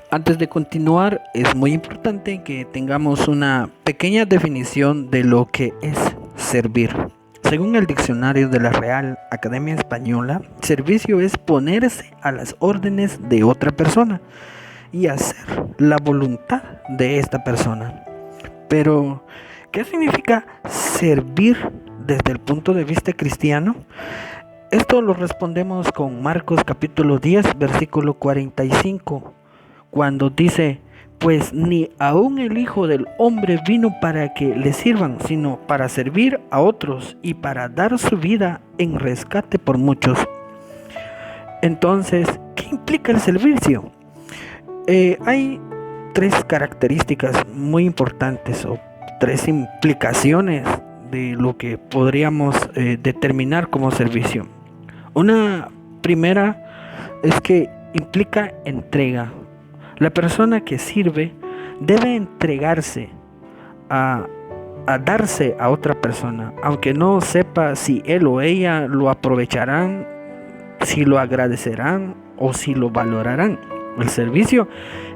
Antes de continuar, es muy importante que tengamos una pequeña definición de lo que es servir. Según el diccionario de la Real Academia Española, servicio es ponerse a las órdenes de otra persona y hacer la voluntad de esta persona. Pero, ¿qué significa servir desde el punto de vista cristiano? Esto lo respondemos con Marcos capítulo 10, versículo 45, cuando dice: pues ni aun el Hijo del Hombre vino para que le sirvan, sino para servir a otros y para dar su vida en rescate por muchos. Entonces, ¿qué implica el servicio? Hay tres características muy importantes o tres implicaciones de lo que podríamos determinar como servicio. Una primera es que implica entrega. La persona que sirve debe entregarse a, a darse a otra persona, aunque no sepa si él o ella lo aprovecharán, si lo agradecerán o si lo valorarán. El servicio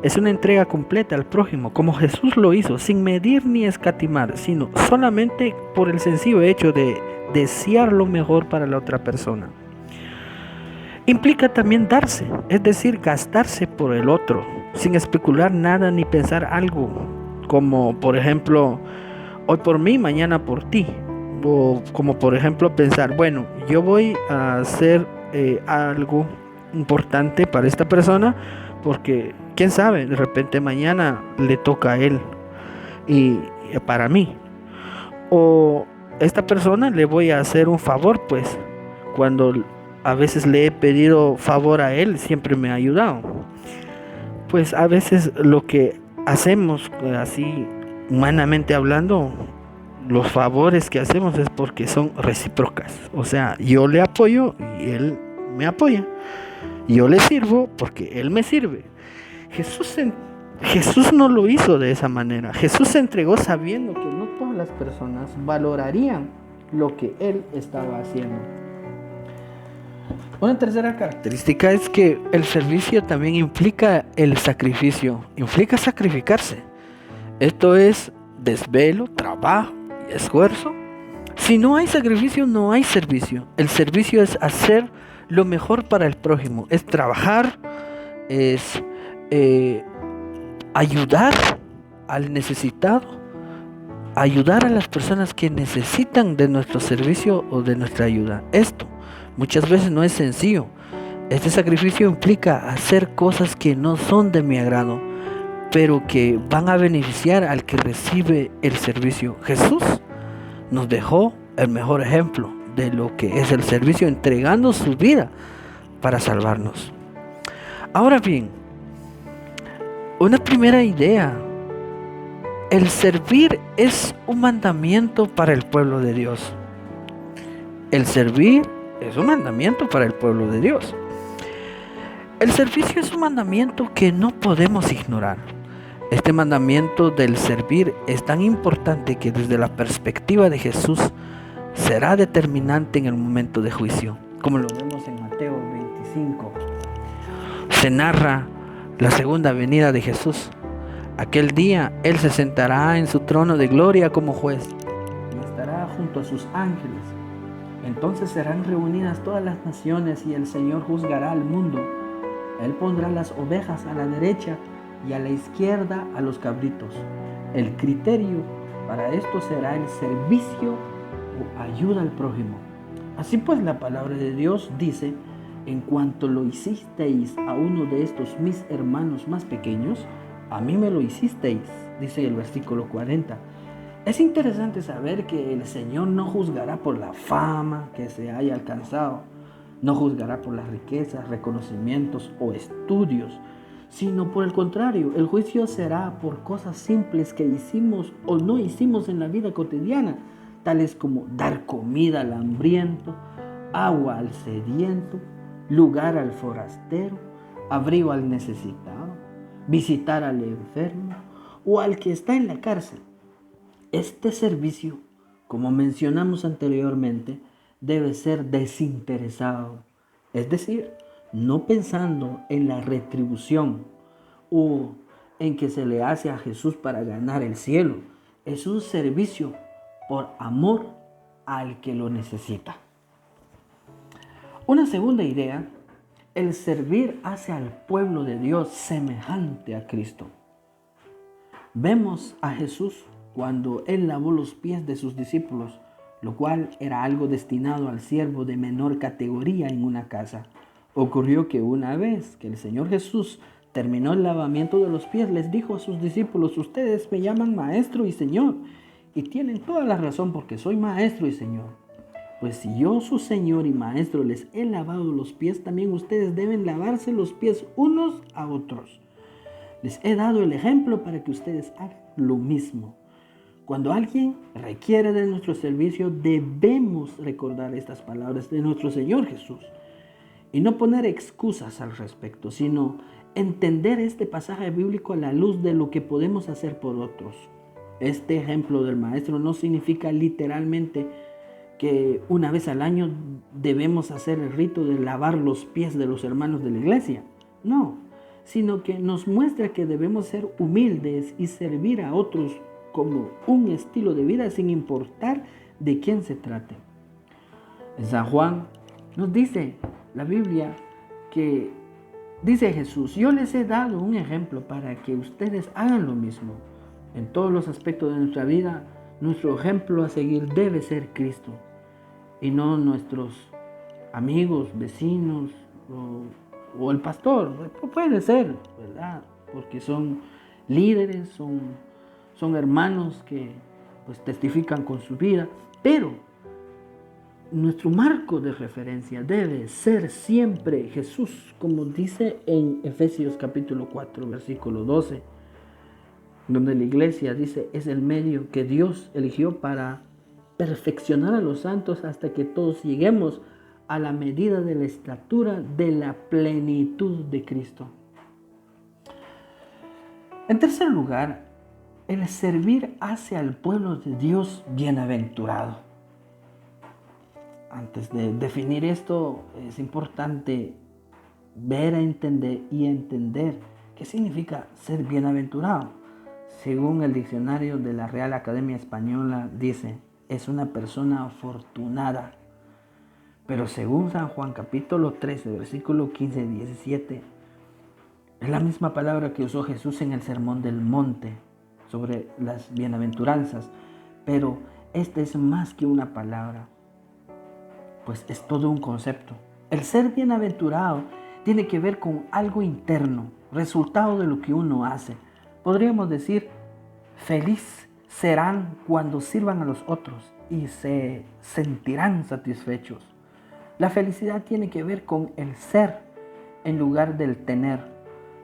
es una entrega completa al prójimo, como Jesús lo hizo, sin medir ni escatimar, sino solamente por el sencillo hecho de desear lo mejor para la otra persona. Implica también darse, es decir, gastarse por el otro, sin especular nada ni pensar algo, como por ejemplo, hoy por mí, mañana por ti. O como por ejemplo pensar, bueno, yo voy a hacer algo importante para esta persona, porque quién sabe, de repente mañana le toca a él y para mí. O esta persona le voy a hacer un favor, pues cuando a veces le he pedido favor a él, siempre me ha ayudado. Pues a veces lo que hacemos, así humanamente hablando, los favores que hacemos es porque son recíprocas. O sea, yo le apoyo y él me apoya. Yo le sirvo porque él me sirve. Jesús, Jesús no lo hizo de esa manera. Jesús se entregó sabiendo que no todas las personas valorarían lo que él estaba haciendo. Una tercera característica es que el servicio también implica el sacrificio, implica sacrificarse. Esto es desvelo, trabajo y esfuerzo. Si no hay sacrificio, no hay servicio. El servicio es hacer lo mejor para el prójimo, es trabajar, es ayudar al necesitado, ayudar a las personas que necesitan de nuestro servicio o de nuestra ayuda. Esto muchas veces no es sencillo. Este sacrificio implica hacer cosas que no son de mi agrado, pero que van a beneficiar al que recibe el servicio. Jesús nos dejó el mejor ejemplo de lo que es el servicio, entregando su vida para salvarnos. Ahora bien, una primera idea: el servir es un mandamiento para el pueblo de Dios. El servir es un mandamiento para el pueblo de Dios. El servicio es un mandamiento que no podemos ignorar. Este mandamiento del servir es tan importante que desde la perspectiva de Jesús será determinante en el momento de juicio, como lo vemos en Mateo 25. Se narra la segunda venida de Jesús. Aquel día Él se sentará en su trono de gloria como juez y estará junto a sus ángeles. Entonces serán reunidas todas las naciones y el Señor juzgará al mundo. Él pondrá las ovejas a la derecha y a la izquierda a los cabritos. El criterio para esto será el servicio o ayuda al prójimo. Así pues, la palabra de Dios dice: en cuanto lo hicisteis a uno de estos mis hermanos más pequeños, a mí me lo hicisteis, dice el versículo 40. Es interesante saber que el Señor no juzgará por la fama que se haya alcanzado, no juzgará por las riquezas, reconocimientos o estudios, sino por el contrario, el juicio será por cosas simples que hicimos o no hicimos en la vida cotidiana, tales como dar comida al hambriento, agua al sediento, lugar al forastero, abrigo al necesitado, visitar al enfermo o al que está en la cárcel. Este servicio, como mencionamos anteriormente, debe ser desinteresado, es decir, no pensando en la retribución o en que se le hace a Jesús para ganar el cielo. Es un servicio por amor al que lo necesita. Una segunda idea, el servir hace al pueblo de Dios semejante a Cristo. Vemos a Jesús cuando Él lavó los pies de sus discípulos, lo cual era algo destinado al siervo de menor categoría en una casa. Ocurrió que una vez que el Señor Jesús terminó el lavamiento de los pies, les dijo a sus discípulos: ustedes me llaman maestro y Señor, y tienen toda la razón porque soy maestro y Señor. Pues si yo, su Señor y maestro, les he lavado los pies, también ustedes deben lavarse los pies unos a otros. Les he dado el ejemplo para que ustedes hagan lo mismo. Cuando alguien requiere de nuestro servicio, debemos recordar estas palabras de nuestro Señor Jesús y no poner excusas al respecto, sino entender este pasaje bíblico a la luz de lo que podemos hacer por otros. Este ejemplo del maestro no significa literalmente que una vez al año debemos hacer el rito de lavar los pies de los hermanos de la iglesia. No, sino que nos muestra que debemos ser humildes y servir a otros como un estilo de vida sin importar de quién se trate. En San Juan nos dice la Biblia que dice Jesús: yo les he dado un ejemplo para que ustedes hagan lo mismo. En todos los aspectos de nuestra vida, nuestro ejemplo a seguir debe ser Cristo y no nuestros amigos, vecinos o el pastor. Puede ser, ¿verdad? Porque son líderes, son hermanos que pues testifican con su vida, pero nuestro marco de referencia debe ser siempre Jesús, como dice en Efesios capítulo 4, versículo 12, donde la iglesia dice: es el medio que Dios eligió para perfeccionar a los santos hasta que todos lleguemos a la medida de la estatura de la plenitud de Cristo. En tercer lugar, el servir hace al pueblo de Dios bienaventurado. Antes de definir esto, es importante ver y entender qué significa ser bienaventurado. Según el diccionario de la Real Academia Española, dice: es una persona afortunada. Pero según San Juan capítulo 13, versículo 15 y 17, es la misma palabra que usó Jesús en el Sermón del Monte sobre las bienaventuranzas, pero esta es más que una palabra, pues es todo un concepto. El ser bienaventurado tiene que ver con algo interno, resultado de lo que uno hace. Podríamos decir: feliz serán cuando sirvan a los otros y se sentirán satisfechos. La felicidad tiene que ver con el ser en lugar del tener.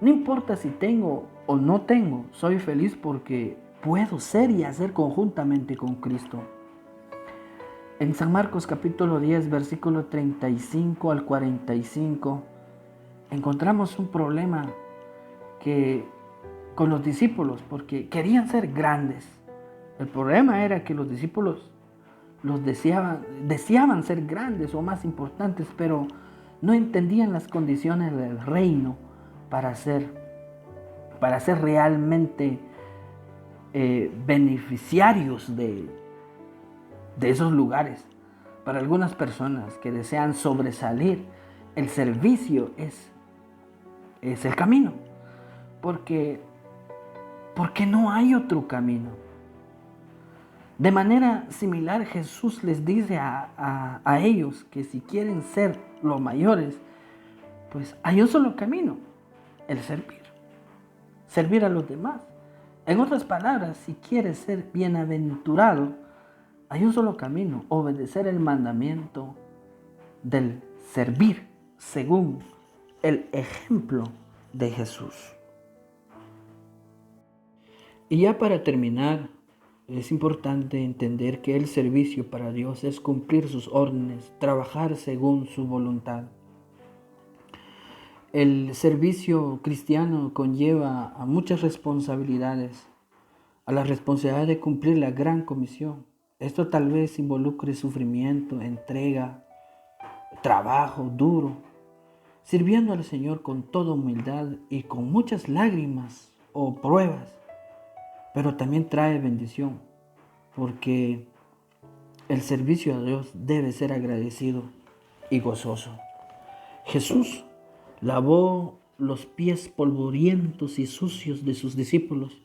No importa si tengo o no tengo, soy feliz porque puedo ser y hacer conjuntamente con Cristo. En San Marcos capítulo 10, versículo 35 al 45, encontramos un problema con los discípulos porque querían ser grandes. El problema era que los discípulos deseaban ser grandes o más importantes, pero no entendían las condiciones del reino para ser realmente beneficiarios de esos lugares. Para algunas personas que desean sobresalir, el servicio es el camino, porque no hay otro camino. De manera similar, Jesús les dice a ellos que si quieren ser los mayores, pues hay un solo camino: el servir a los demás. En otras palabras, si quieres ser bienaventurado, hay un solo camino: obedecer el mandamiento del servir según el ejemplo de Jesús. Y ya para terminar, es importante entender que el servicio para Dios es cumplir sus órdenes, trabajar según su voluntad. El servicio cristiano conlleva a muchas responsabilidades, a la responsabilidad de cumplir la gran comisión. Esto tal vez involucre sufrimiento, entrega, trabajo duro, sirviendo al Señor con toda humildad y con muchas lágrimas o pruebas, pero también trae bendición, porque el servicio a Dios debe ser agradecido y gozoso. Jesús lavó los pies polvorientos y sucios de sus discípulos,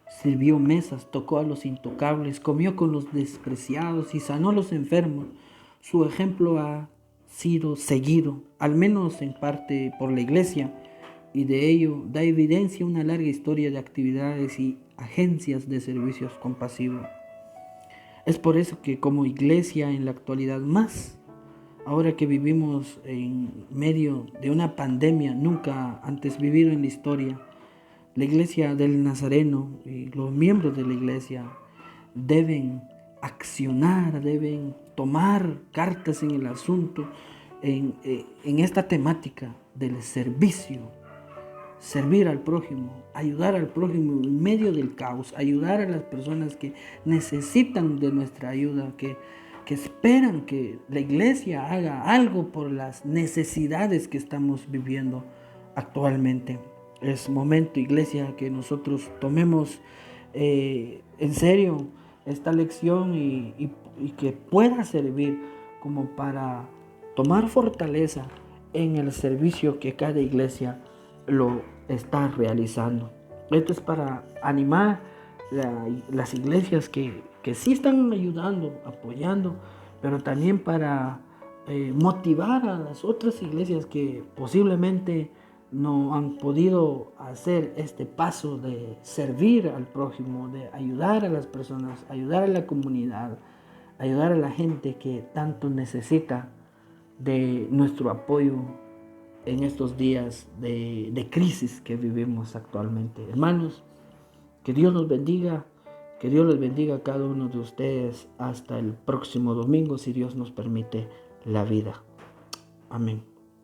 sirvió mesas, tocó a los intocables, comió con los despreciados y sanó a los enfermos. Su ejemplo ha sido seguido, al menos en parte, por la Iglesia, y de ello da evidencia una larga historia de actividades y agencias de servicios compasivos. Es por eso que como Iglesia en la actualidad, más ahora que vivimos en medio de una pandemia nunca antes vivido en la historia, la Iglesia del Nazareno y los miembros de la Iglesia deben accionar, deben tomar cartas en el asunto, en esta temática del servicio, servir al prójimo, ayudar al prójimo en medio del caos, ayudar a las personas que necesitan de nuestra ayuda, que esperan que la Iglesia haga algo por las necesidades que estamos viviendo actualmente. Es momento, Iglesia, que nosotros tomemos en serio esta lección y que pueda servir como para tomar fortaleza en el servicio que cada iglesia lo está realizando. Esto es para animar las iglesias que sí están ayudando, apoyando, pero también para motivar a las otras iglesias que posiblemente no han podido hacer este paso de servir al prójimo, de ayudar a las personas, ayudar a la comunidad, ayudar a la gente que tanto necesita de nuestro apoyo en estos días de crisis que vivimos actualmente. Hermanos, que Dios nos bendiga, que Dios les bendiga a cada uno de ustedes hasta el próximo domingo, si Dios nos permite la vida. Amén.